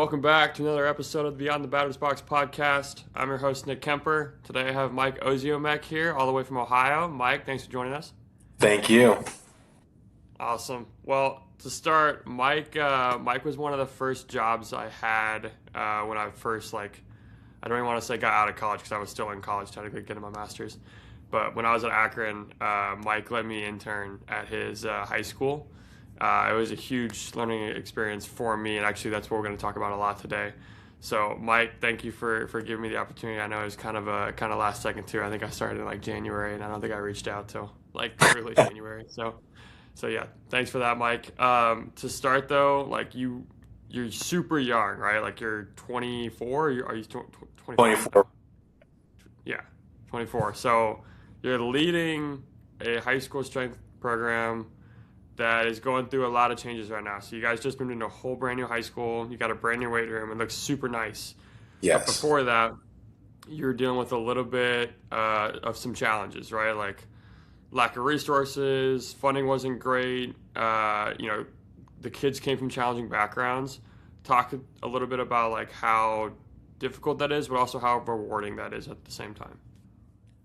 Welcome back to another episode of the Beyond the Batter's Box podcast. I'm your host, Nick Kemper. Today I have Mike Oziomek here, all the way from Ohio. Mike, thanks for joining us. Thank you. Awesome. Well, to start, Mike was one of the first jobs I had when I first, I don't even want to say got out of college because I was still in college, technically getting my master's. But when I was at Akron, Mike let me intern at his high school. It was a huge learning experience for me, and actually that's what we're going to talk about a lot today. So, Mike, thank you for giving me the opportunity. I know it was kind of last second too. I think I started in January, and I don't think I reached out till early January. So yeah, thanks for that, Mike. To start though, you're super young, right? You're 24. Are you 24 now? 24. Yeah, 24. So you're leading a high school strength program that is going through a lot of changes right now. So you guys just moved into a whole brand new high school. You got a brand new weight room. It looks super nice. But Yes. before that, you're dealing with a little bit of some challenges, right? Like lack of resources, funding wasn't great. The kids came from challenging backgrounds. Talk a little bit about how difficult that is, but also how rewarding that is at the same time.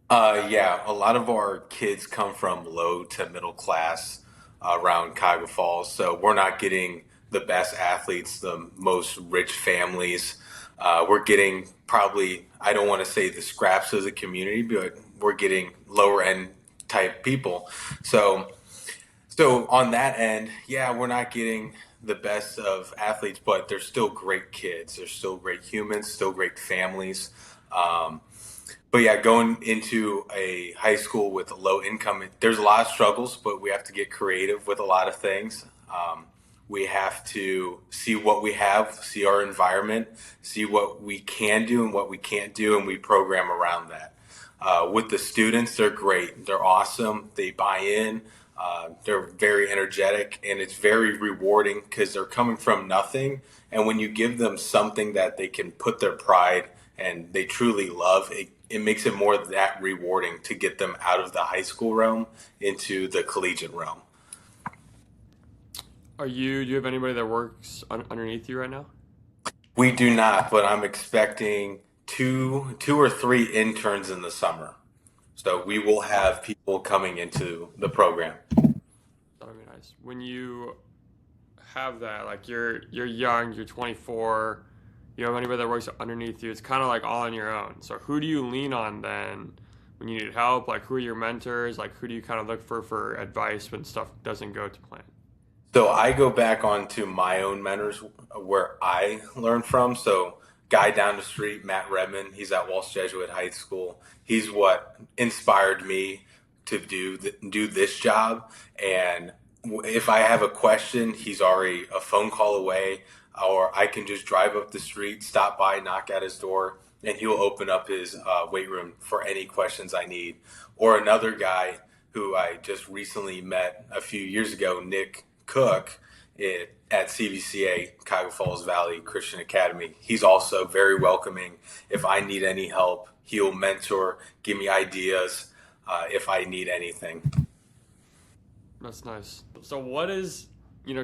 Yeah, a lot of our kids come from low to middle class around Cuyahoga Falls, so we're not getting the best athletes, the most rich families. We're getting probably, I don't want to say the scraps of the community, but we're getting lower end type people. So, so on that end, yeah, we're not getting the best of athletes, but they're still great kids. They're still great humans, still great families. Um, But yeah, going into a high school with a low income, there's a lot of struggles, but we have to get creative with a lot of things. We have to see what we have, see our environment, see what we can do and what we can't do, and we program around that. With the students, they're great. They're awesome. They buy in. They're very energetic, and it's very rewarding because they're coming from nothing. And when you give them something that they can put their pride and they truly love, it makes it more that rewarding to get them out of the high school realm into the collegiate realm. Do you have anybody that works underneath you right now? We do not, but I'm expecting two or three interns in the summer. So we will have people coming into the program. That'll be nice. When you have that, you're young, you're 24, you don't have anybody that works underneath you. It's kind of all on your own. So who do you lean on then when you need help? Who are your mentors? Who do you kind of look for advice when stuff doesn't go to plan? So I go back onto my own mentors where I learned from. So guy down the street, Matt Redmond, he's at Walsh Jesuit High School. He's what inspired me to do this job. And if I have a question, he's already a phone call away, or I can just drive up the street, stop by, knock at his door, and he'll open up his weight room for any questions I need. Or another guy who I just recently met a few years ago, Nick Cook at CVCA, Cuyahoga Falls Valley Christian Academy. He's also very welcoming. If I need any help, he'll mentor, give me ideas if I need anything. That's nice. So what is,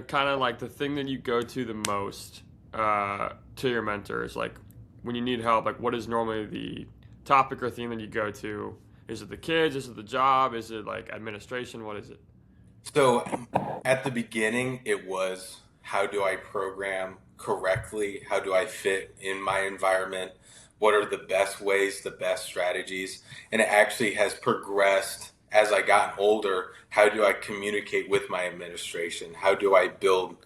kind of the thing that you go to the most to your mentors? When you need help, what is normally the topic or theme that you go to? Is it the kids? Is it the job? Is it administration? What is it? So at the beginning, it was how do I program correctly? How do I fit in my environment? What are the best ways, the best strategies? And it actually has progressed as I got older. How do I communicate with my administration? How do I build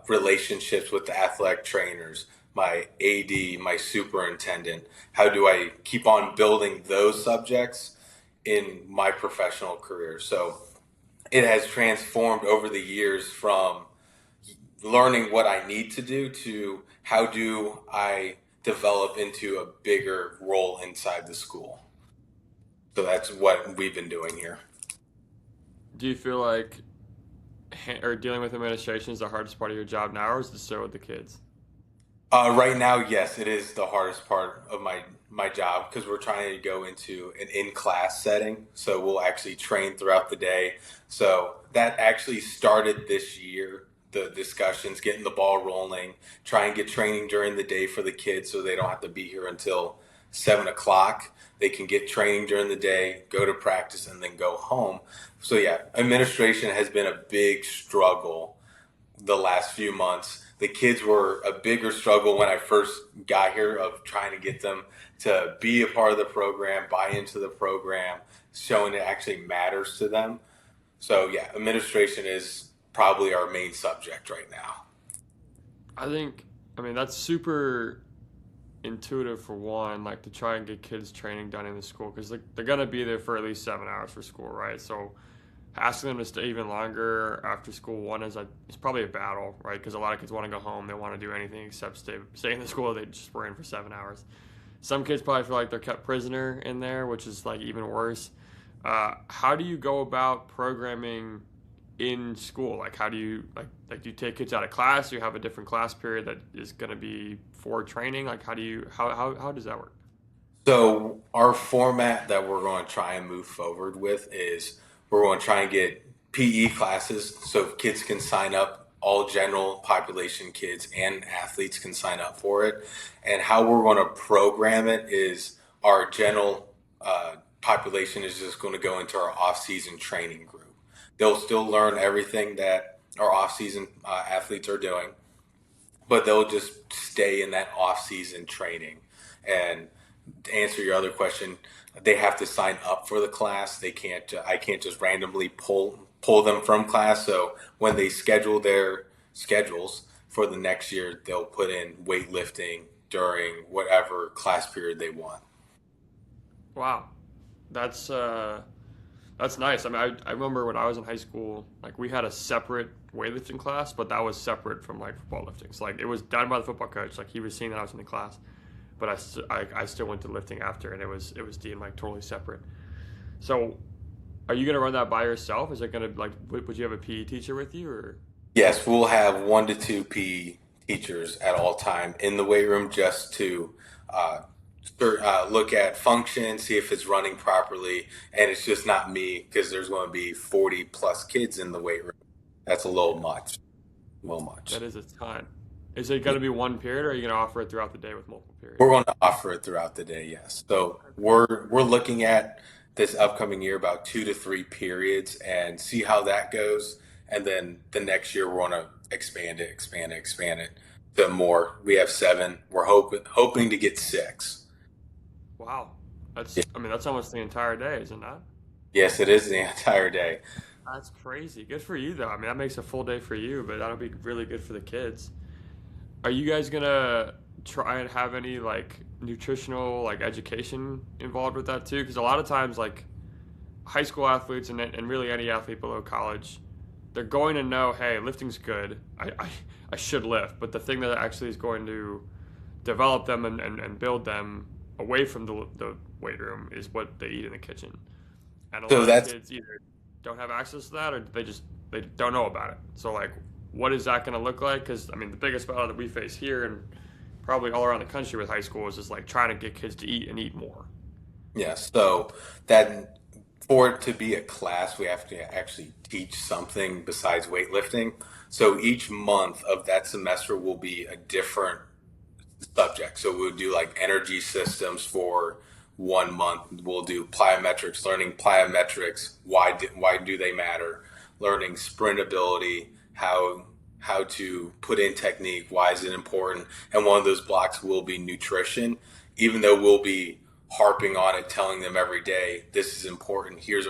relationships with the athletic trainers, my AD, my superintendent? How do I keep on building those subjects in my professional career? So it has transformed over the years from learning what I need to do to how do I develop into a bigger role inside the school. So that's what we've been doing here. Do you feel or dealing with administration is the hardest part of your job now, or is it still with the kids? Right now, yes, it is the hardest part of my job because we're trying to go into an in-class setting. So we'll actually train throughout the day. So that actually started this year. the discussions, getting the ball rolling, try and get training during the day for the kids so they don't have to be here until 7 o'clock. They can get training during the day, go to practice, and then go home. So yeah, administration has been a big struggle the last few months. The kids were a bigger struggle when I first got here of trying to get them to be a part of the program, buy into the program, showing it actually matters to them. So yeah, administration is probably our main subject right now. I think, I mean, that's super intuitive for one, like to try and get kids training done in the school because they're going to be there for at least 7 hours for school, right? So asking them to stay even longer after school, one is it's probably a battle, right? Because a lot of kids want to go home, they want to do anything except stay in the school they just were in for 7 hours. Some kids probably feel like they're kept prisoner in there, which is like even worse. How do you go about programming in school? Like, how do you do you take kids out of class? Do you have a different class period that is going to be for training? Like, how does that work? So our format that we're going to try and move forward with is we're going to try and get PE classes so kids can sign up. All general population kids and athletes can sign up for it. And how we're going to program it is our general population is just going to go into our off-season training group. They'll still learn everything that our off-season athletes are doing, but they'll just stay in that off-season training. And to answer your other question, they have to sign up for the class. They can't. I can't just randomly pull them from class. So when they schedule their schedules for the next year, they'll put in weightlifting during whatever class period they want. Wow, that's uh, that's nice. I mean, I remember when I was in high school, like we had a separate weightlifting class, but that was separate from like football lifting. So like it was done by the football coach. Like he was seeing that I was in the class, but I still went to lifting after, and it was deemed like totally separate. So, are you gonna run that by yourself? Is it gonna like would you have a PE teacher with you or? Yes, we'll have 1 to 2 PE teachers at all time in the weight room just to uh, look at function, see if it's running properly, and it's just not me because there's going to be 40 plus kids in the weight room. That's a little much, a little much. That is a ton. Is it gonna be one period, or are you gonna offer it throughout the day with multiple We're periods? going to offer it throughout the day, yes. So we're looking at this upcoming year about 2 to 3 periods and see how that goes. And then the next year we're going to expand it to more. We have 7. We're hoping to get 6. Wow, I mean that's almost the entire day, is it not? Yes, it is the entire day. That's crazy. Good for you though. I mean that makes a full day for you, but that'll be really good for the kids. Are you guys gonna try and have any like nutritional like education involved with that too? Because a lot of times like high school athletes and really any athlete below college, they're going to know, hey, lifting's good. I should lift. But the thing that actually is going to develop them and build them away from the weight room is what they eat in the kitchen. And a So lot of that's kids either don't have access to that or they don't know about it. So like, what is that going to look like? Because I mean, the biggest battle that we face here and probably all around the country with high school is just like trying to get kids to eat and eat more. yes. So that for it to be a class, we have to actually teach something besides weightlifting. So each month of that semester will be a different subject. So we'll do like energy systems for 1 month. We'll do plyometrics, learning plyometrics. Why do they matter? Learning sprint ability, how to put in technique. Why is it important? And one of those blocks will be nutrition. Even though we'll be harping on it, telling them every day this is important. Here's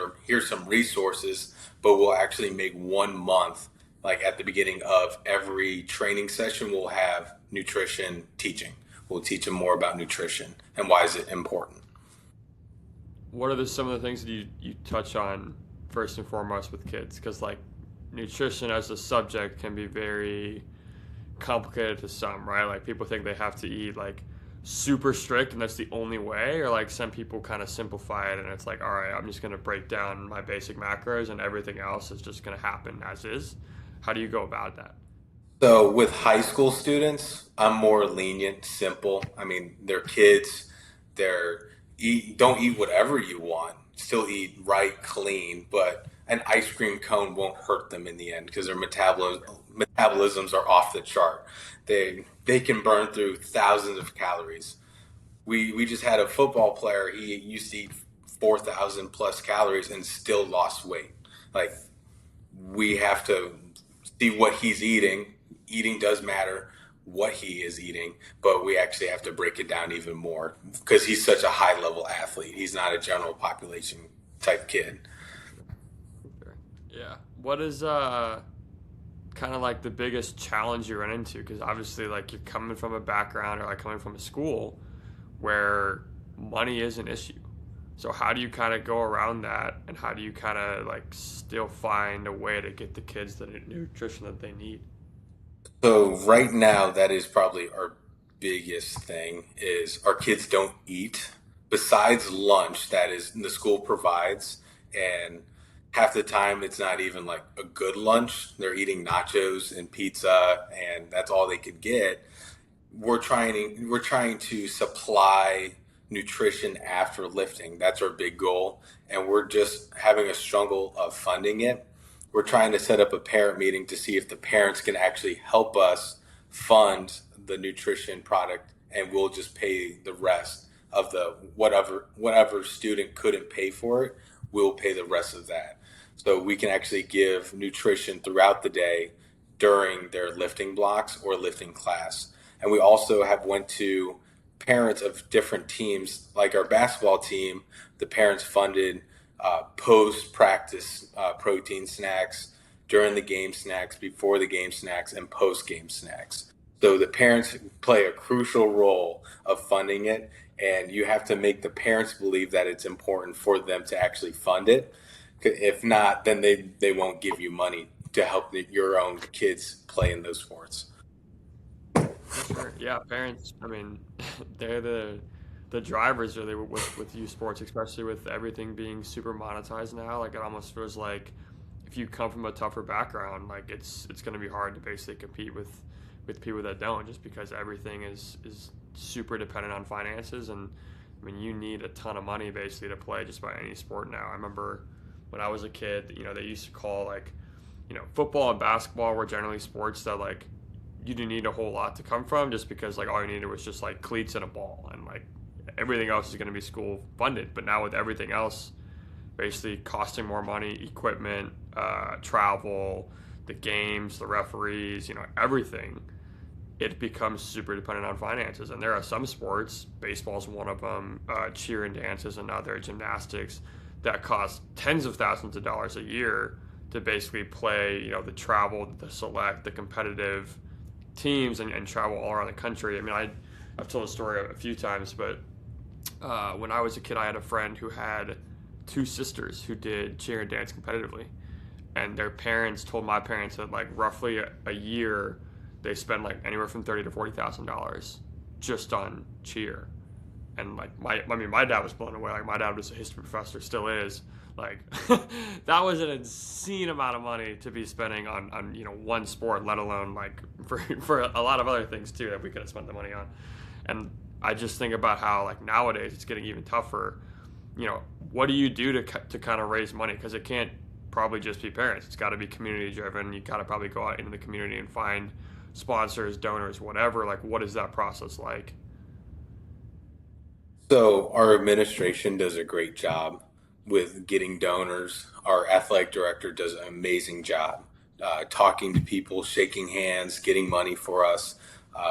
some resources, but we'll actually make 1 month like at the beginning of every training session, we'll have nutrition teaching. We'll teach them more about nutrition and why is it important. What are some of the things that you touch on first and foremost with kids? Because like nutrition as a subject can be very complicated to some, right? Like people think they have to eat like super strict and that's the only way, or like some people kind of simplify it and it's like, all right, I'm just gonna break down my basic macros and everything else is just gonna happen as is. How do you go about that? So with high school students, I'm more lenient, simple. I mean, they're kids. They're don't eat whatever you want. Still eat right, clean, but an ice cream cone won't hurt them in the end because their metabolisms are off the chart. They can burn through thousands of calories. We just had a football player. He used to eat 4,000 plus calories and still lost weight. Like, we have to see what he's eating. Eating does matter, what he is eating, but we actually have to break it down even more because he's such a high level athlete. He's not a general population type kid. Okay. Yeah. What is kind of like the biggest challenge you run into? Because obviously, like you're coming from a background or like coming from a school where money is an issue. So how do you kind of go around that, and how do you kind of like still find a way to get the kids the nutrition that they need? So right now, that is probably our biggest thing is our kids don't eat besides lunch that is the school provides, and half the time it's not even like a good lunch. They're eating nachos and pizza, and that's all they could get. We're trying to supply nutrition after lifting. That's our big goal, and we're just having a struggle of funding it. We're trying to set up a parent meeting to see if the parents can actually help us fund the nutrition product, and we'll just pay the rest of the whatever student couldn't pay for it. We'll pay the rest of that, so we can actually give nutrition throughout the day during their lifting blocks or lifting class. And we also have went to parents of different teams, like our basketball team. The parents funded post practice protein snacks, during the game snacks, before the game snacks, and post game snacks. So the parents play a crucial role of funding it, and you have to make the parents believe that it's important for them to actually fund it. If not, then they won't give you money to help your own kids play in those sports. For sure. Yeah, parents. I mean, they're the drivers really with youth sports, especially with everything being super monetized now. Like it almost feels like if you come from a tougher background, like it's going to be hard to basically compete with people that don't, just because everything is super dependent on finances. And I mean, you need a ton of money basically to play just about any sport now. I remember when I was a kid, they used to call like, football and basketball were generally sports that like you didn't need a whole lot to come from, just because like all you needed was just like cleats and a ball, and like everything else is going to be school funded. But now with everything else basically costing more money, equipment, travel, the games, the referees, everything, it becomes super dependent on finances. And there are some sports, baseball's one of them, cheer and dance is another, gymnastics, that cost tens of thousands of dollars a year to basically play, the travel, the select, the competitive teams, and travel all around the country. I mean, I've told the story a few times, but when I was a kid, I had a friend who had two sisters who did cheer and dance competitively, and their parents told my parents that like roughly a year they spend like anywhere from $30,000 to $40,000 just on cheer. And like my dad was blown away. Like my dad was a history professor, still is. Like that was an insane amount of money to be spending on one sport, let alone like for a lot of other things too that we could have spent the money on. And I just think about how like nowadays it's getting even tougher. What do you do to kind of raise money? Because it can't probably just be parents. It's got to be community driven. You got to probably go out into the community and find sponsors, donors, whatever. Like, what is that process like? So our administration does a great job with getting donors. Our athletic director does an amazing job talking to people, shaking hands, getting money for us.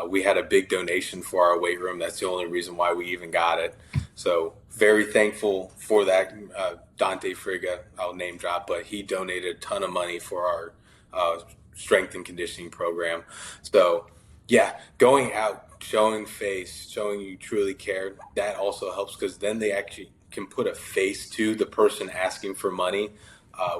We had a big donation for our weight room. That's the only reason why we even got it. So very thankful for that. Dante Friga, I'll name drop, but he donated a ton of money for our strength and conditioning program. So yeah, going out, showing face, showing you truly care, that also helps because then they actually can put a face to the person asking for money.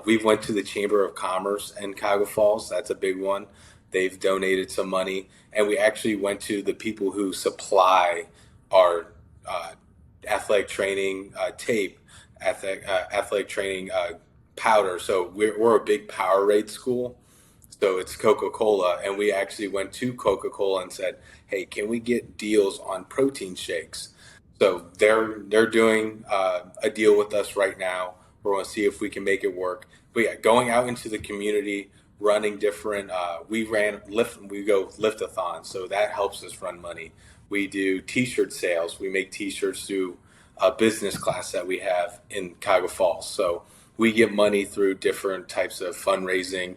We've went to the Chamber of Commerce in Cuyahoga Falls. That's a big one. They've donated some money, and we actually went to the people who supply our athletic training tape, athletic training powder. So we're a big Powerade school. So it's Coca-Cola, and we actually went to Coca-Cola and said, "Hey, can we get deals on protein shakes?" So they're doing a deal with us right now. We're going to see if we can make it work. But yeah, going out into the community, running different. We go lift-a-thon, so that helps us run money. We do T-shirt sales. We make T-shirts through a business class that we have in Cuyahoga Falls. So we get money through different types of fundraising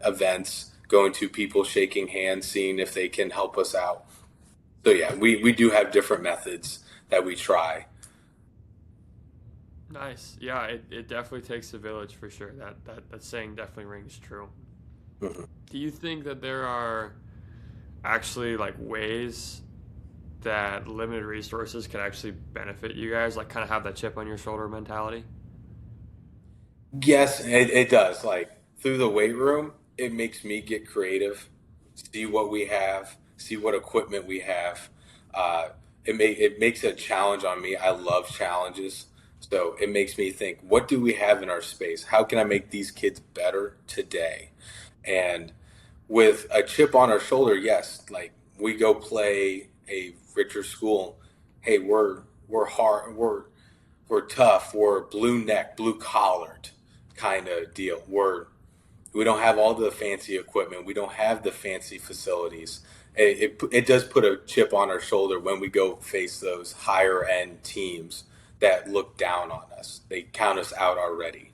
events, going to people, shaking hands, seeing if they can help us out. So yeah, we do have different methods that we try. Nice. Yeah, it definitely takes a village for sure. That saying definitely rings true. Mhm. Do you think that there are actually like ways that limited resources can actually benefit you guys, like kind of have that chip on your shoulder mentality? Yes, it does. Like through the weight room, it makes me get creative, see what we have, see what equipment we have. Uh, it makes a challenge on me. I love challenges, so it makes me think, what do we have in our space? How can I make these kids better today? And with a chip on our shoulder, yes, like we go play a richer school. Hey, we're hard, we're tough, we're blue neck, blue collared kind of deal. We don't have all the fancy equipment, we don't have the fancy facilities. It does put a chip on our shoulder when we go face those higher end teams that look down on us. They count us out already.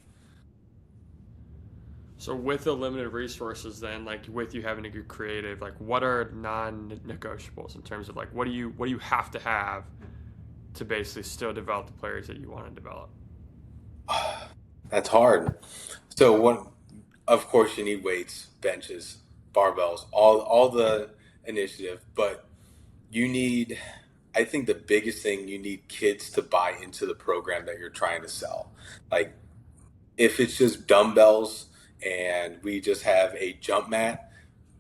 So with the limited resources, then like with you having to get creative, like what are non-negotiables in terms of like what do you have to have to basically still develop the players that you want to develop? That's hard. So one, of course, you need weights, benches, barbells, all the initiative, but you need. I think the biggest thing, you need kids to buy into the program that you're trying to sell. Like if it's just dumbbells and we just have a jump mat,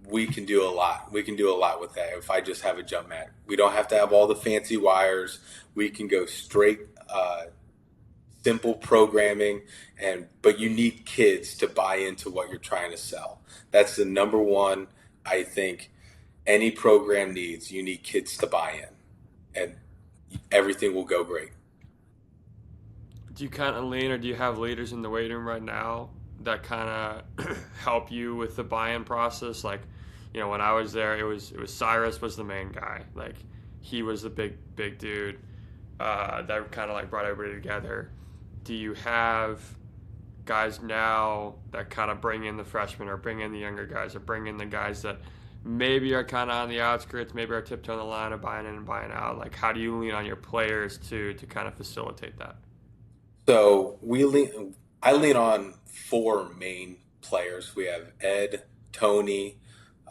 we can do a lot. We can do a lot with that. If I just have a jump mat, we don't have to have all the fancy wires. We can go straight simple programming, and but you need kids to buy into what you're trying to sell. That's the number one. I think any program needs. You need kids to buy in, and everything will go great. Do you kind of lean, or do you have leaders in the weight room right now that kind of help you with the buy-in process? Like, when I was there, it was Cyrus was the main guy. Like, he was the big dude that kind of like brought everybody together. Do you have guys now that kind of bring in the freshmen or bring in the younger guys or bring in the guys that maybe are kind of on the outskirts, maybe are tiptoeing the line of buying in and buying out? Like, how do you lean on your players to kind of facilitate that? So I lean on four main players. We have Ed, Tony,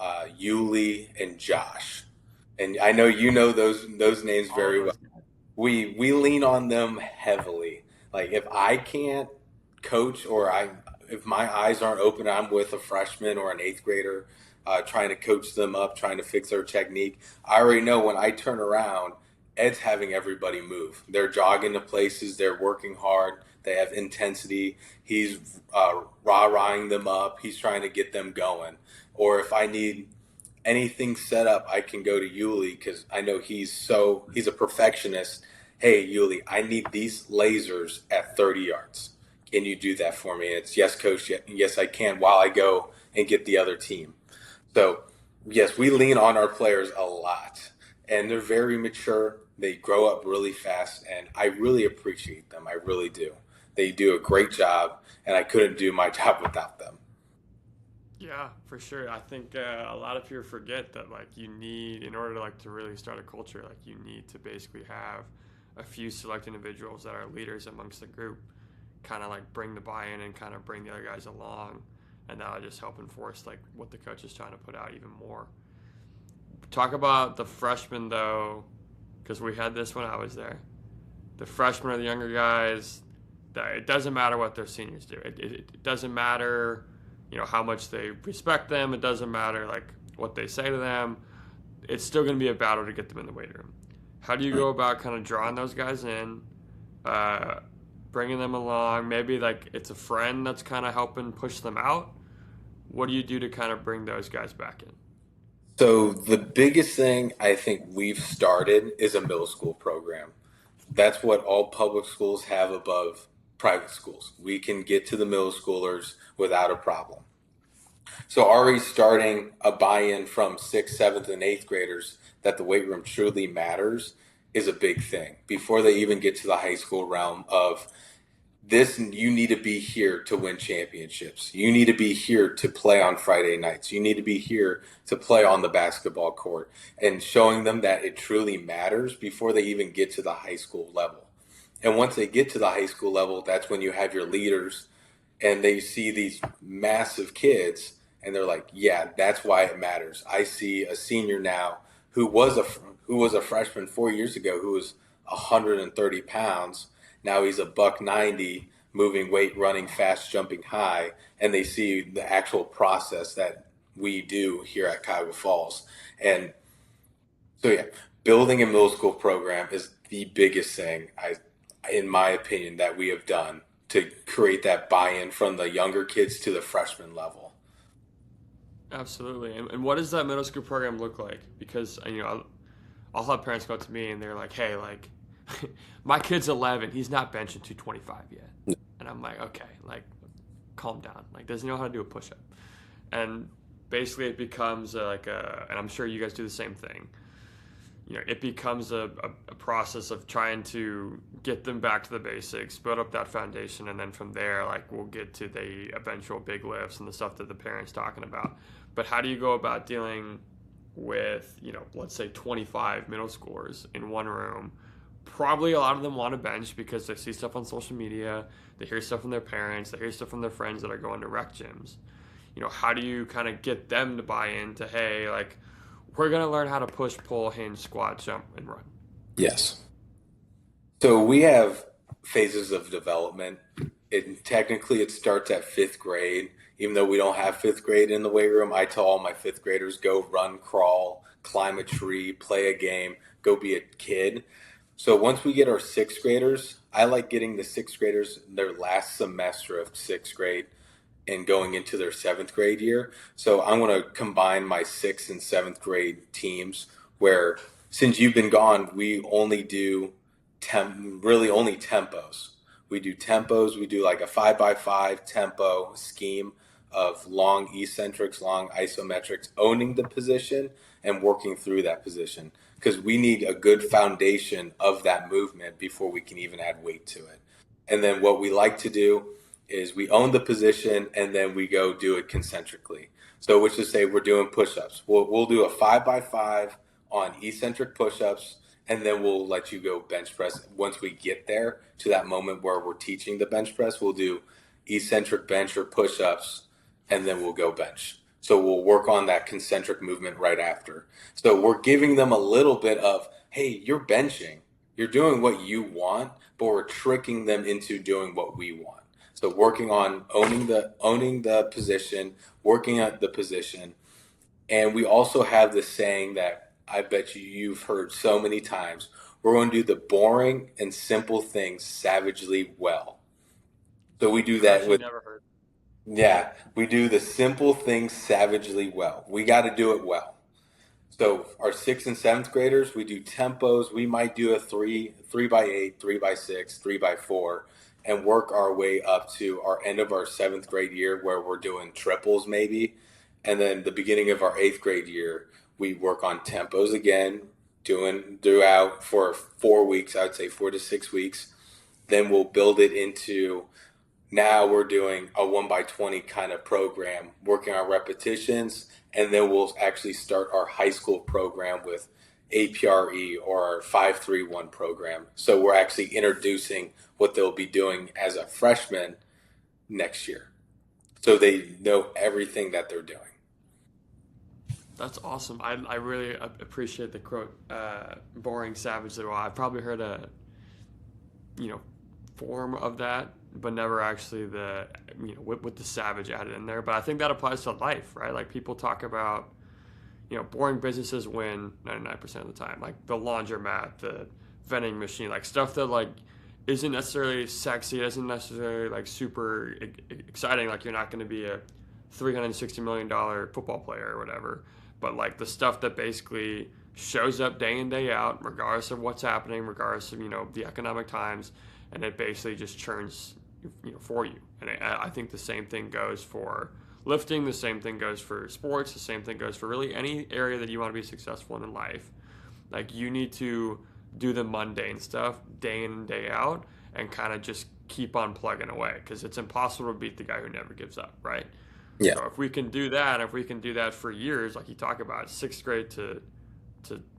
Yuli, and Josh. And I know you know those names All of very well. those guys. We lean on them heavily. Like if I can't coach, or I if my eyes aren't open, I'm with a freshman or an eighth grader, trying to coach them up, trying to fix their technique. I already know when I turn around, Ed's having everybody move. They're jogging to places. They're working hard. They have intensity. He's rah-rahing them up. He's trying to get them going. Or if I need anything set up, I can go to Yuli because I know he's a perfectionist. Hey, Yuli, I need these lasers at 30 yards. Can you do that for me? It's yes, coach. Yes, I can. While I go and get the other team. So yes, we lean on our players a lot, and they're very mature. They grow up really fast, and I really appreciate them. I really do. They do a great job, and I couldn't do my job without them. Yeah, for sure. I think a lot of people forget that like you need in order to like to really start a culture, like you need to basically have a few select individuals that are leaders amongst the group, kind of like bring the buy-in and kind of bring the other guys along, and that'll just help enforce like what the coach is trying to put out even more. Talk about the freshmen though, because we had this when I was there. The freshmen are the younger guys. That it doesn't matter what their seniors do. It doesn't matter, how much they respect them. It doesn't matter like what they say to them. It's still going to be a battle to get them in the weight room. How do you go about kind of drawing those guys in, uh, bringing them along? Maybe like it's a friend that's kind of helping push them out. What do you do to kind of bring those guys back in? So the biggest thing I think we've started is a middle school program. That's what all public schools have above private schools. We can get to the middle schoolers without a problem. So already starting a buy-in from sixth, seventh, and eighth graders that the weight room truly matters is a big thing before they even get to the high school realm of this. You need to be here to win championships. You need to be here to play on Friday nights. You need to be here to play on the basketball court, and showing them that it truly matters before they even get to the high school level. And once they get to the high school level, that's when you have your leaders and they see these massive kids and they're like, yeah, that's why it matters. I see a senior now who was a freshman 4 years ago who was 130 pounds. Now he's a buck 90, moving weight, running fast, jumping high, and they see the actual process that we do here at Cuyahoga Falls. And so yeah, building a middle school program is the biggest thing in my opinion, that we have done to create that buy-in from the younger kids to the freshman level. Absolutely. And what does that middle school program look like? Because I'll have parents go up to me and they're like, "Hey, like, my kid's 11. He's not benching 225 yet." And I'm like, "Okay, like, calm down. Like, doesn't know how to do a push-up." And basically, it becomes and I'm sure you guys do the same thing. It becomes a process of trying to get them back to the basics, build up that foundation, and then from there, like, we'll get to the eventual big lifts and the stuff that the parents talking about. But how do you go about dealing with, let's say 25 middle schoolers in one room? Probably a lot of them want to bench because they see stuff on social media, they hear stuff from their parents, they hear stuff from their friends that are going to rec gyms. How do you kind of get them to buy into, hey, like, we're going to learn how to push, pull, hinge, squat, jump, and run? Yes. So we have phases of development. Technically, it starts at fifth grade. Even though we don't have fifth grade in the weight room, I tell all my fifth graders, go run, crawl, climb a tree, play a game, go be a kid. So once we get our sixth graders, I like getting the sixth graders their last semester of sixth grade and going into their seventh grade year. So I'm going to combine my sixth and seventh grade teams where, since you've been gone, we only do really only tempos. We do tempos. We do like a 5x5 tempo scheme of long eccentrics, long isometrics, owning the position and working through that position, because we need a good foundation of that movement before we can even add weight to it. And then what we like to do is we own the position and then we go do it concentrically. So which is, say we're doing push-ups. We'll do a 5x5 on eccentric push-ups, and then we'll let you go bench press. Once we get there to that moment where we're teaching the bench press, we'll do eccentric bench or push-ups, and then we'll go bench. So we'll work on that concentric movement right after. So we're giving them a little bit of, hey, you're benching. You're doing what you want, but we're tricking them into doing what we want. So working on owning the position, working at the position. And we also have this saying that I bet you've heard so many times. We're going to do the boring and simple things savagely well. So we do I've that actually with, never heard. yeah, we do the simple things savagely well. We got to do it well. So our sixth and seventh graders, we do tempos. We might do a 3x8, 3x6, 3x4, and work our way up to our end of our seventh grade year where we're doing triples maybe. And then the beginning of our eighth grade year, we work on tempos again, doing throughout for 4 weeks, I would say 4 to 6 weeks. Then we'll build it into, now we're doing a 1x20 kind of program, working on repetitions, and then we'll actually start our high school program with APRE or our 531 program. So we're actually introducing what they'll be doing as a freshman next year. So they know everything that they're doing. That's awesome. I really appreciate the quote, boring savagely well. I've probably heard a, form of that, but never actually with the savage added in there. But I think that applies to life, right? Like, people talk about, boring businesses win 99% of the time. Like the laundromat, the vending machine, like stuff that like isn't necessarily sexy, isn't necessarily like super exciting. Like, you're not going to be a $360 million football player or whatever. But like the stuff that basically shows up day in, day out, regardless of what's happening, regardless of, the economic times, and it basically just churns, for you. And I think the same thing goes for lifting. The same thing goes for sports. The same thing goes for really any area that you want to be successful in life. Like you need to do the mundane stuff day in and day out, and kind of just keep on plugging away because it's impossible to beat the guy who never gives up, right? Yeah. So if we can do that, if we can do that for years, like you talk about, sixth grade to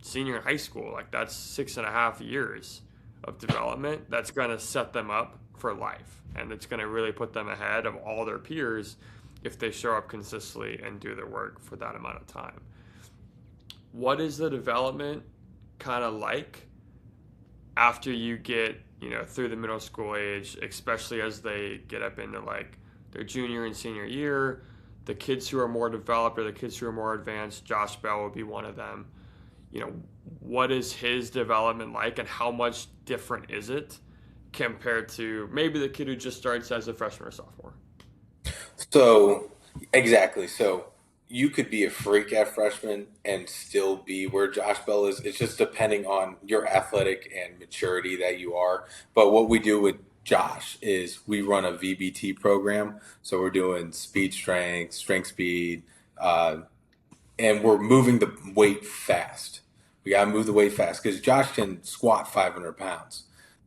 senior in high school, like that's 6.5 years of development. That's going to set them up for life, and it's going to really put them ahead of all their peers if they show up consistently and do their work for that amount of time. What is the development kind of like after you get through the middle school age, especially as they get up into like their junior and senior year? The kids who are more developed or the kids who are more advanced, Josh Bell would be one of them. What is his development like, and how much different is it compared to maybe the kid who just starts as a freshman or sophomore? So, exactly. So, you could be a freak at freshman and still be where Josh Bell is. It's just depending on your athletic and maturity that you are. But what we do with Josh is we run a VBT program. So, we're doing speed strength, strength speed, uh, and we're moving the weight fast. We got to move the weight fast because Josh can squat 500 pounds,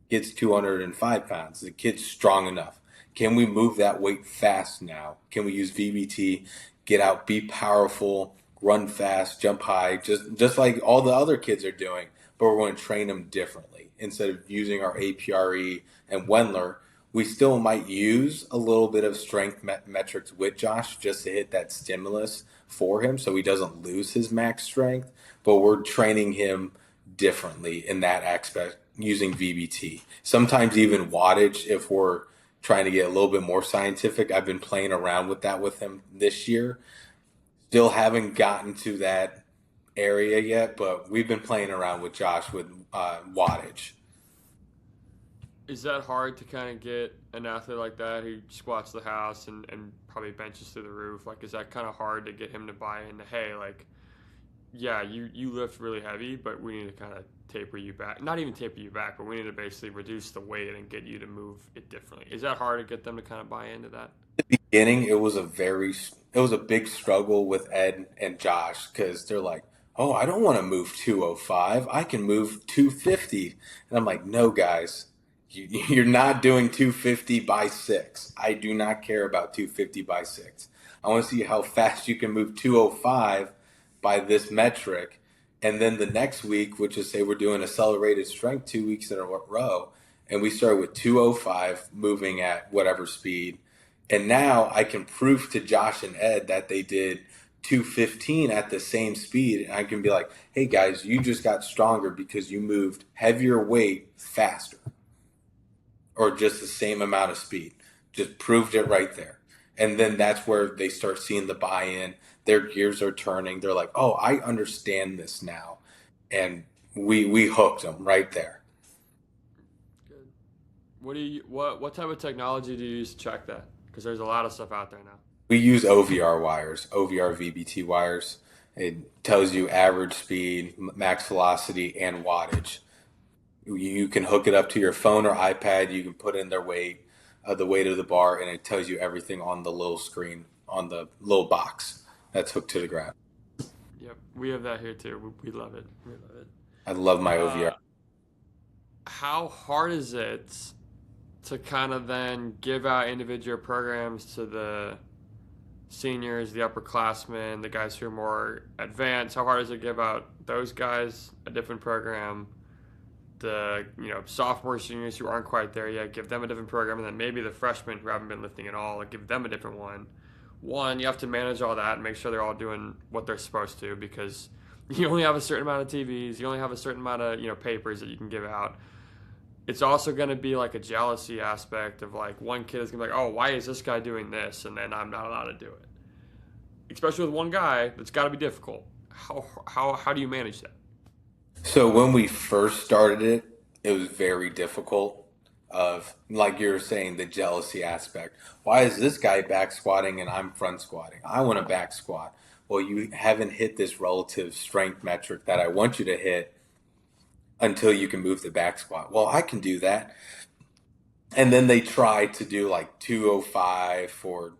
gets 205 pounds. The kid's strong enough. Can we move that weight fast now? Can we use VBT, get out, be powerful, run fast, jump high, just like all the other kids are doing, but we're going to train them differently. Instead of using our APRE and Wendler, we still might use a little bit of strength metrics with Josh just to hit that stimulus for him so he doesn't lose his max strength, but we're training him differently in that aspect using VBT. Sometimes even wattage if we're trying to get a little bit more scientific. I've been playing around with that with him this year. Still haven't gotten to that area yet, but we've been playing around with Josh with wattage. Is that hard to kind of get an athlete like that who squats the house and probably benches through the roof? Like, is that kind of hard to get him to buy into, hey, like, yeah, you lift really heavy, but we need to kind of taper you back. Not even taper you back, but we need to basically reduce the weight and get you to move it differently. Is that hard to get them to kind of buy into that? Beginning, it was a big struggle with Ed and Josh because they're like, "Oh, I don't want to move 205. I can move 250." And I'm like, "No, guys, you're not doing 250 by 6. I do not care about 250 by 6. I want to see how fast you can move 205 by this metric." And then the next week, which is say we're doing accelerated strength 2 weeks in a row, and we start with 205 moving at whatever speed. And now I can prove to Josh and Ed that they did 215 at the same speed. And I can be like, hey guys, you just got stronger because you moved heavier weight faster or just the same amount of speed. Just proved it right there. And then that's where they start seeing the buy in. Their gears are turning. They're like, oh, I understand this now. And we hooked them right there. Good. What type of technology do you use to check that? Because there's a lot of stuff out there now. We use OVR wires, OVR VBT wires. It tells you average speed, max velocity, and wattage. You can hook it up to your phone or iPad. You can put in their weight, the weight of the bar, and it tells you everything on the little screen, on the little box that's hooked to the ground. Yep, we have that here too. We love it. We love it. I love my OVR. Uh, how hard is it to kind of then give out individual programs to the seniors, the upperclassmen, the guys who are more advanced? How hard is it to give out those guys a different program? The sophomore seniors who aren't quite there yet, give them a different program, and then maybe the freshmen who haven't been lifting at all, like give them a different one. One, you have to manage all that and make sure they're all doing what they're supposed to because you only have a certain amount of TVs, you only have a certain amount of papers that you can give out. It's also going to be like a jealousy aspect of like one kid is going to be like, oh, why is this guy doing this? And then I'm not allowed to do it. Especially with one guy, that's got to be difficult. How do you manage that? So when we first started it, it was very difficult. Of like you were saying, the jealousy aspect. Why is this guy back squatting and I'm front squatting? I want to back squat. Well, you haven't hit this relative strength metric that I want you to hit until you can move the back squat. Well, I can do that. and then they try to do like 205 for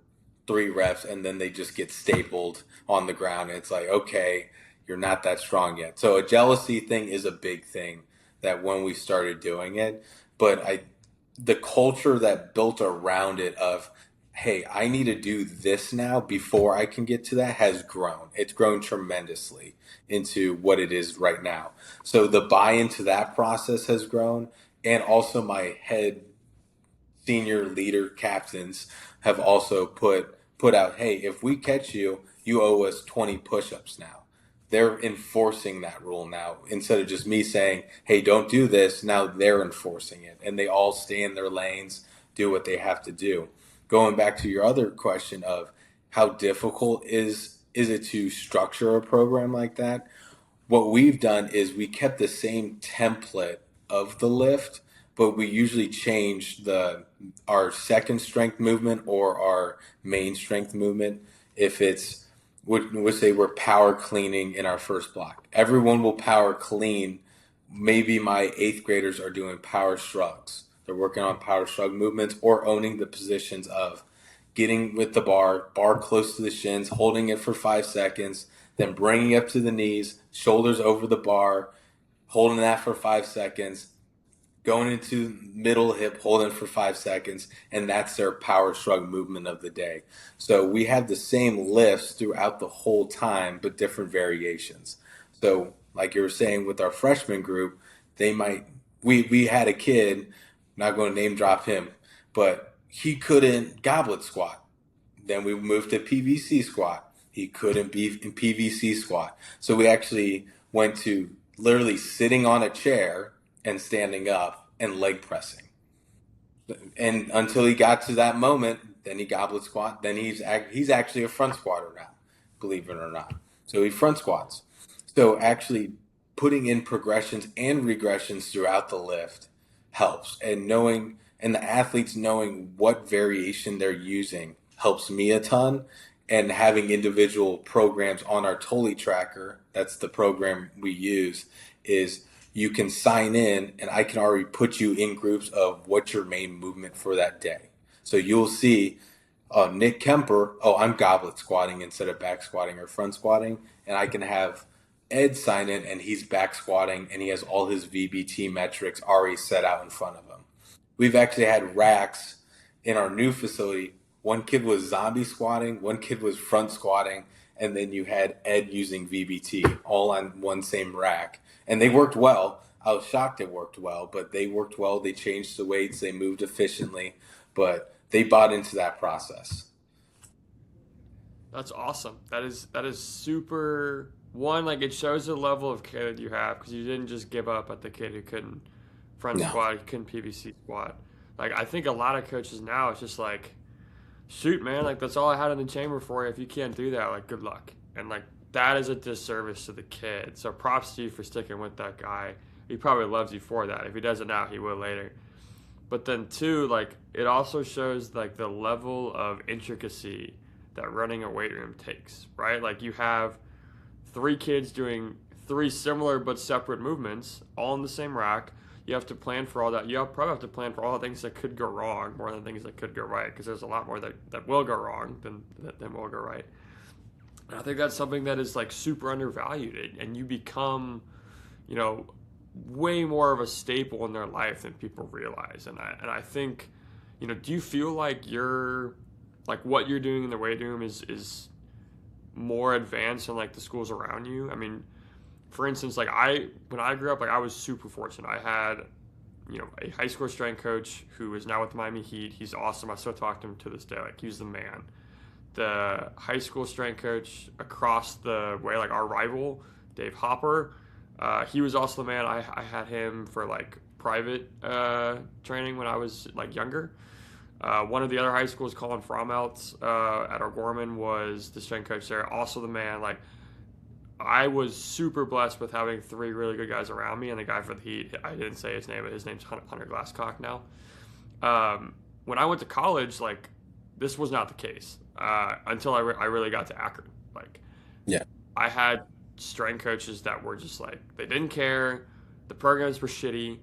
3 reps, and then they just get stapled on the ground. And it's like, okay, you're not that strong yet. So a jealousy thing is a big thing that when we started doing it, but the culture that built around it of, hey, I need to do this now before I can get to that has grown. It's grown tremendously into what it is right now. So the buy into that process has grown, and also my head senior leader captains have also put out, hey, if we catch you, you owe us 20 push-ups now. They're enforcing that rule now instead of just me saying, hey, don't do this. Now they're enforcing it, and they all stay in their lanes, do what they have to do. Going back to your other question of how difficult is it to structure a program like that? What we've done is we kept the same template of the lift, but we usually change the our second strength movement or our main strength movement. If it's would say we're power cleaning in our first block. Everyone will power clean. Maybe my eighth graders are doing power shrugs. They're working on power shrug movements or owning the positions of getting with the bar close to the shins, holding it for 5 seconds, then bringing up to the knees, shoulders over the bar, holding that for 5 seconds, going into middle hip, holding for 5 seconds, and that's their power shrug movement of the day. So we have the same lifts throughout the whole time, but different variations. So, like you were saying with our freshman group, they might we had a kid, not going to name drop him, but he couldn't goblet squat. Then we moved to PVC squat. He couldn't be in PVC squat. So we actually went to literally sitting on a chair and standing up and leg pressing. And until he got to that moment, then he goblet squat. Then he's actually a front squatter now, believe it or not. So he front squats. So actually putting in progressions and regressions throughout the lift helps, and knowing and the athletes knowing what variation they're using helps me a ton. And having individual programs on our Tolly tracker, that's the program we use, is you can sign in and I can already put you in groups of what's your main movement for that day. So you'll see Nick Kemper, oh, I'm goblet squatting instead of back squatting or front squatting. And I can have Ed sign in and he's back squatting and he has all his VBT metrics already set out in front of him. We've actually had racks in our new facility. One kid was zombie squatting, one kid was front squatting, and then you had Ed using VBT all on one same rack. And they worked well. I was shocked it worked well, but they worked well. They changed the weights, they moved efficiently, but they bought into that process. That's awesome. That is super. One, like it shows the level of care that you have because you didn't just give up at the kid who couldn't front No. squat, who couldn't PVC squat. Like I think a lot of coaches now it's just like, shoot, man, like that's all I had in the chamber for you. If you can't do that, like good luck. And like that is a disservice to the kid. So props to you for sticking with that guy. He probably loves you for that. If he does it now, he will later. But then two, like it also shows like the level of intricacy that running a weight room takes, right? Like you have three kids doing three similar but separate movements all in the same rack. You have to plan for all that. You probably have to plan for all the things that could go wrong more than things that could go right because there's a lot more that will go wrong than will go right. And I think that's something that is like super undervalued, and you become, you know, way more of a staple in their life than people realize. And I think, do you feel like what you're doing in the weight room is more advanced than like the schools around you? I mean, for instance, like when I grew up, like I was super fortunate. I had, a high school strength coach who is now with Miami Heat. He's awesome. I still talk to him to this day. Like he's the man. The high school strength coach across the way, like our rival, Dave Hopper, he was also the man. I had him for like private training when I was like younger. One of the other high schools, Colin Fromelt at O'Gorman, was the strength coach there. Also the man. Like I was super blessed with having three really good guys around me, and the guy for the Heat, I didn't say his name, but his name's Hunter Glasscock now. When I went to college, like this was not the case until I really got to Akron. Like Yeah. I had strength coaches that were just like they didn't care. The programs were shitty.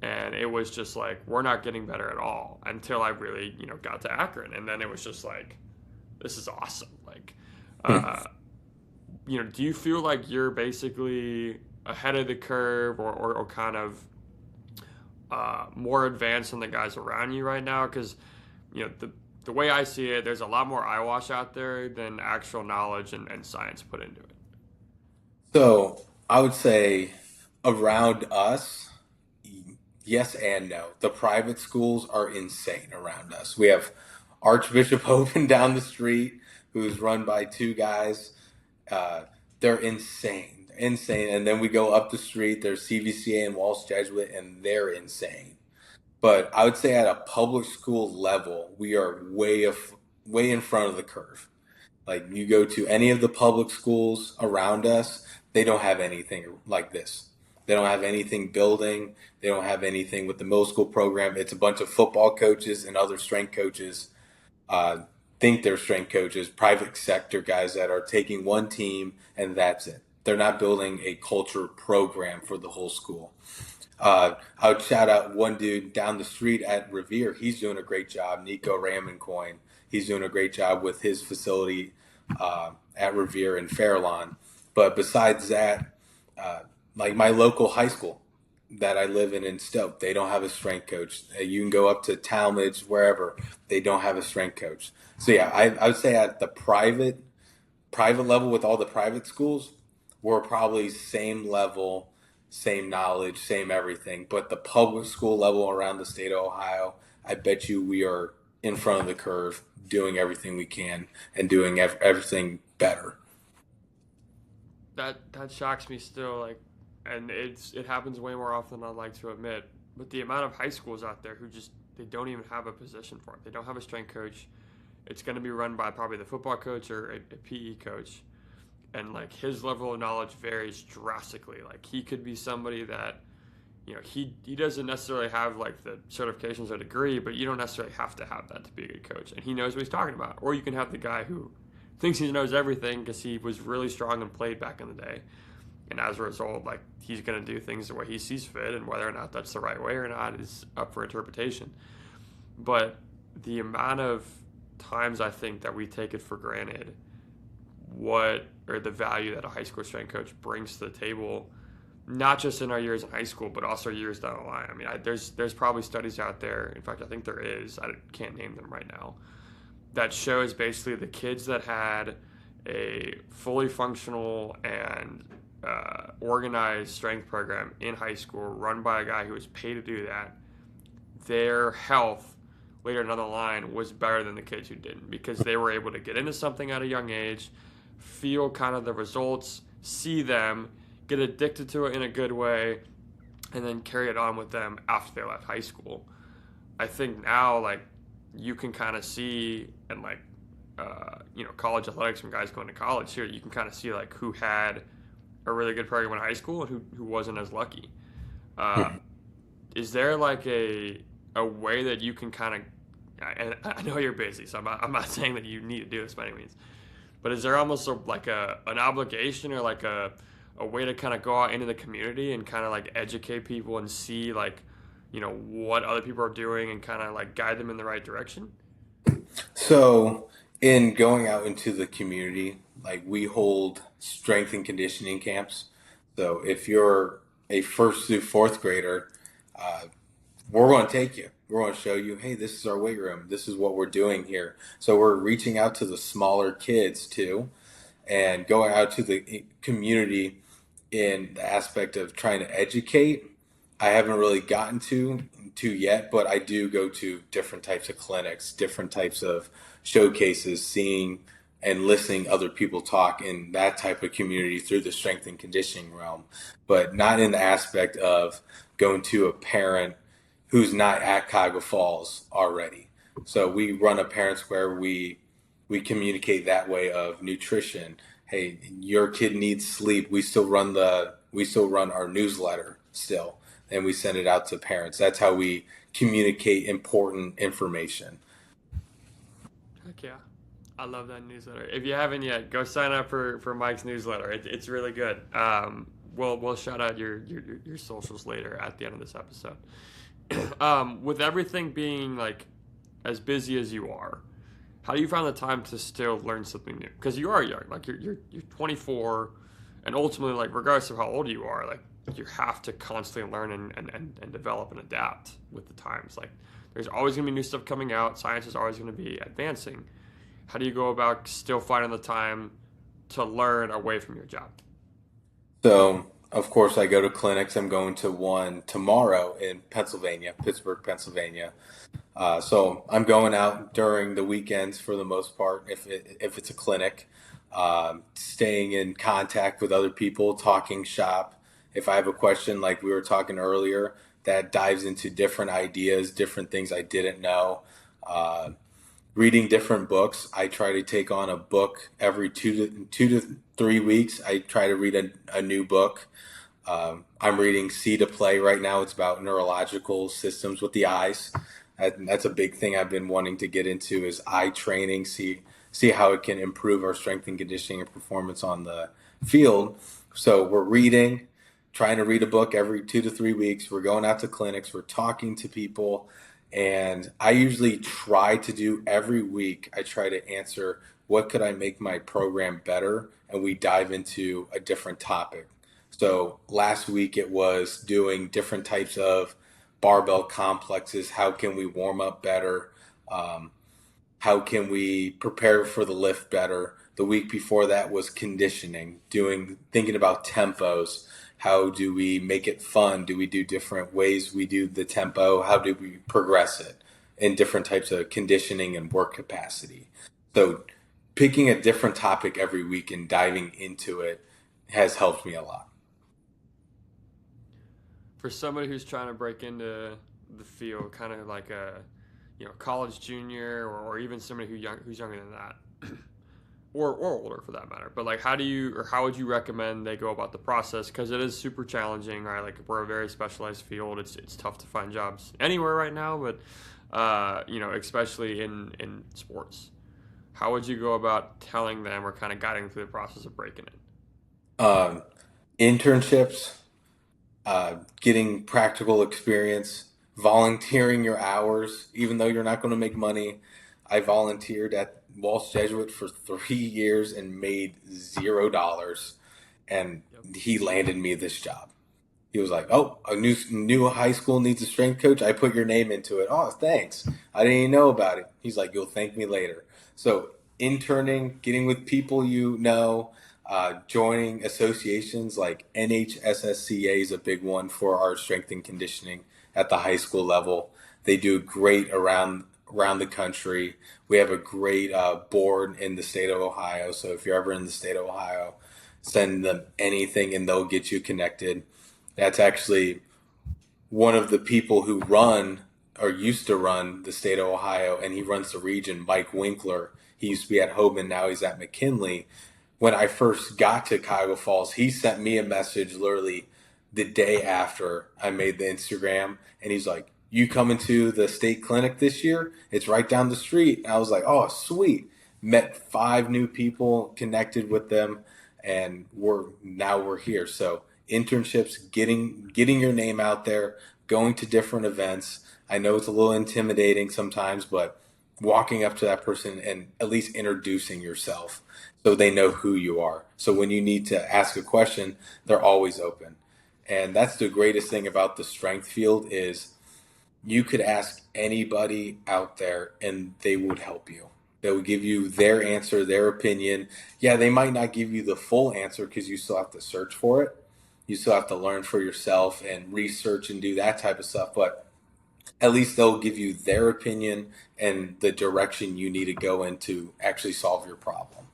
And it was just like, we're not getting better at all until I really, got to Akron. And then it was just like, this is awesome. Like, uh, do you feel like you're basically ahead of the curve, or kind of more advanced than the guys around you right now? Because, the way I see it, there's a lot more eyewash out there than actual knowledge and science put into it. So I would say around us, yes and no. The private schools are insane around us. We have Archbishop Open down the street, who's run by two guys. Uh, they're insane, insane. And then we go up the street. There's CVCA and Walsh Jesuit, and they're insane. But I would say at a public school level, we are way in front of the curve. Like you go to any of the public schools around us, they don't have anything like this. They don't have anything building. They don't have anything with the middle school program. It's a bunch of football coaches and other strength coaches, uh, think they're strength coaches, private sector guys that are taking one team and that's it. They're not building a culture program for the whole school. I would shout out one dude down the street at Revere. He's doing a great job. Nico Ramoncoin. He's doing a great job with his facility at Revere in Fairlawn. But besides that, uh, like my local high school that I live in Stoke, they don't have a strength coach. You can go up to Talmadge, wherever, they don't have a strength coach. So yeah, I would say at the private level with all the private schools, we're probably same level, same knowledge, same everything. But the public school level around the state of Ohio, I bet you we are in front of the curve, doing everything we can and doing everything better. That shocks me still. Like, and it happens way more often than I'd like to admit. But the amount of high schools out there who just they don't even have a position for it. They don't have a strength coach. It's going to be run by probably the football coach or a PE coach, and like his level of knowledge varies drastically. Like he could be somebody that he doesn't necessarily have like the certifications or degree, but you don't necessarily have to have that to be a good coach, and he knows what he's talking about. Or you can have the guy who thinks he knows everything because he was really strong and played back in the day, and as a result, like he's going to do things the way he sees fit, and whether or not that's the right way or not is up for interpretation. But the amount of times I think that we take it for granted what or the value that a high school strength coach brings to the table, not just in our years in high school, but also years down the line. I mean, there's probably studies out there. In fact, I think there is. I can't name them right now. That shows basically the kids that had a fully functional and organized strength program in high school, run by a guy who was paid to do that, their health later down the line was better than the kids who didn't, because they were able to get into something at a young age, feel kind of the results, see them, get addicted to it in a good way, and then carry it on with them after they left high school. I think now, like, you can kind of see, and like, college athletics from guys going to college here, you can kind of see like who had a really good program in high school and who wasn't as lucky. Uh, is there like a way that you can kind of, and I know you're busy, so I'm not saying that you need to do this by any means, but is there almost like an obligation or like a way to kind of go out into the community and kind of like educate people and see like, what other people are doing and kind of like guide them in the right direction? So, in going out into the community, like we hold strength and conditioning camps. So, if you're a first through fourth grader, uh, we're going to take you. We're going to show you, hey, this is our weight room. This is what we're doing here. So, we're reaching out to the smaller kids too, and going out to the community in the aspect of trying to educate. I haven't really gotten to yet, but I do go to different types of clinics, different types of showcases, seeing and listening other people talk in that type of community through the strength and conditioning realm, but not in the aspect of going to a parent who's not at Cuyahoga Falls already. So we run a parents where we communicate that way of nutrition. Hey, your kid needs sleep. We still run our newsletter still, and we send it out to parents. That's how we communicate important information. Heck yeah. I love that newsletter. If you haven't yet, go sign up for Mike's newsletter. It's really good. we'll shout out your socials later at the end of this episode. With everything being like as busy as you are, how do you find the time to still learn something new? Because you are young, like you're 24, and ultimately, like regardless of how old you are, like you have to constantly learn and develop and adapt with the times. Like there's always gonna be new stuff coming out. Science is always gonna be advancing. How do you go about still finding the time to learn away from your job? So, of course, I go to clinics. I'm going to one tomorrow in Pennsylvania, Pittsburgh, Pennsylvania. So I'm going out during the weekends for the most part, if it's a clinic, staying in contact with other people, talking shop. If I have a question, like we were talking earlier, that dives into different ideas, different things I didn't know. Uh, Reading different books. I try to take on a book every 2 to 3 weeks. I try to read a new book. I'm reading See to Play right now. It's about neurological systems with the eyes. That's a big thing I've been wanting to get into is eye training. See how it can improve our strength and conditioning and performance on the field. So we're reading, trying to read a book every 2 to 3 weeks. We're going out to clinics. We're talking to people, and I usually try to do every week. I try to answer what could I make my program better, and we dive into a different topic. So last week it was doing different types of barbell complexes. How can we warm up better? Um, how can we prepare for the lift better? The week before that was conditioning, thinking about tempos. How do we make it fun? Do we do different ways we do the tempo? How do we progress it in different types of conditioning and work capacity? So picking a different topic every week and diving into it has helped me a lot. For somebody who's trying to break into the field, kind of like a college junior or even somebody who's younger than that, or older for that matter. But like, how would you recommend they go about the process? Because it is super challenging, right? Like we're a very specialized field. It's tough to find jobs anywhere right now, but especially in sports. How would you go about telling them or kind of guiding them through the process of breaking it? Um, Internships, getting practical experience, volunteering your hours, even though you're not going to make money. I volunteered at Walsh Jesuit for 3 years and made $0, and Yep. he landed me this job. He was like, "Oh, a new high school needs a strength coach. I put your name into it. Oh, thanks. I didn't even know about it." He's like, "You'll thank me later." So interning, getting with people you know, joining associations like NHSSCA is a big one for our strength and conditioning at the high school level. They do great around the country. We have a great board in the state of Ohio. So if you're ever in the state of Ohio, send them anything and they'll get you connected. That's actually one of the people who run or used to run the state of Ohio, and he runs the region, Mike Winkler. He used to be at Hoban, now he's at McKinley. When I first got to Cuyahoga Falls, he sent me a message literally the day after I made the Instagram, and he's like, "You coming to the state clinic this year? It's right down the street." And I was like, "Oh, sweet." Met 5 new people, connected with them, and we're here. So internships, getting your name out there, going to different events. I know it's a little intimidating sometimes, but walking up to that person and at least introducing yourself so they know who you are. So when you need to ask a question, they're always open. And that's the greatest thing about the strength field is you could ask anybody out there and they would help you. They would give you their answer, their opinion. Yeah, they might not give you the full answer because you still have to search for it. You still have to learn for yourself and research and do that type of stuff. But at least they'll give you their opinion and the direction you need to go in to actually solve your problem.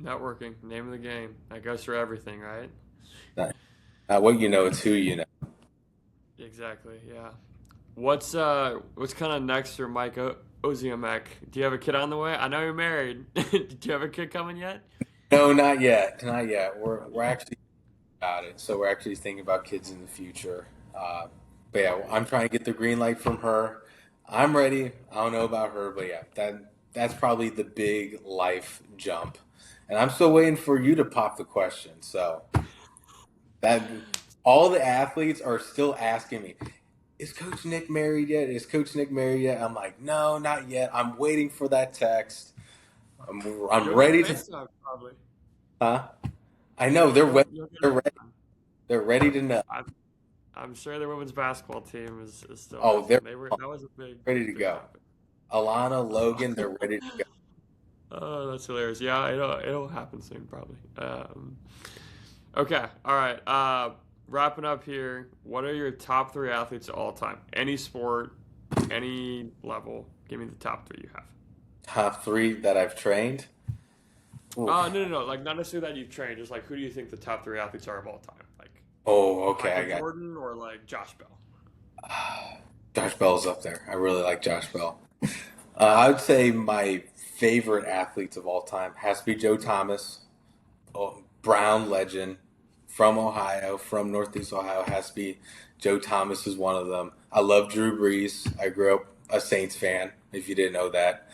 Networking, name of the game. That goes for everything, right? Not, not what you know, it's who you know. Exactly. Yeah. What's kind of next for Mike Oziomek? Do you have a kid on the way? I know you're married. Do you have a kid coming yet? No, not yet. Not yet. We're actually about it. So we're actually thinking about kids in the future. But yeah, I'm trying to get the green light from her. I'm ready. I don't know about her, but yeah, that's probably the big life jump. And I'm still waiting for you to pop the question. So That all the athletes are still asking me, "Is Coach Nick married yet? Is Coach Nick married yet?" I'm like, "No, not yet. I'm waiting for that text. I'm You'll get ready to." FaceTime probably. Huh? I know they're ready. You'll get They're ready. FaceTime. They're ready to know. I'm sure the women's basketball team is still Oh, they're asking. That was a ready to big go. topic. Alana, Oh, Logan, they're ready to go. oh, that's hilarious. Yeah, it'll happen soon probably. Okay, all right. Wrapping up here. What are your top three athletes of all time? Any sport, any level. Give me the top three you have. Top three that I've trained. Ooh. No. Like not necessarily that you've trained. Just like who do you think the top three athletes are of all time? Like Oh, okay. Michael I got Jordan or like Josh Bell? Josh Bell's up there. I really like Josh Bell. I would say my favorite athletes of all time has to be Joe Thomas, Brown legend from Ohio, from Northeast Ohio. Has to be Joe Thomas is one of them. I love Drew Brees. I grew up a Saints fan. If you didn't know that,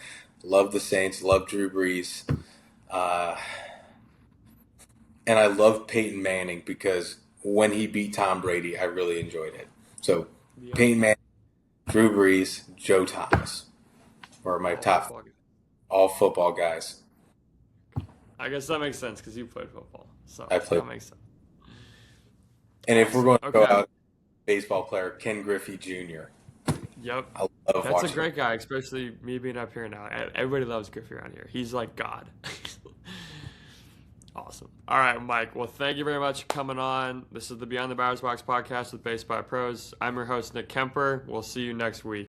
love the Saints. Love Drew Brees. Uh, and I love Peyton Manning because when he beat Tom Brady, I really enjoyed it. So Yep. Peyton Manning, Drew Brees, Joe Thomas are my All top football guys. all football guys. I guess that makes sense because you played football, so I played. that makes sense. And if we're Awesome. going to go Okay. out, baseball player Ken Griffey Jr. Yep. I love That's a watching him. great guy, especially me being up here now. Everybody loves Griffey around here. He's like God. Awesome. All right, Mike. Well, thank you very much for coming on. This is the Beyond the Batter's Box podcast with Base by Pros. I'm your host, Nick Kemper. We'll see you next week.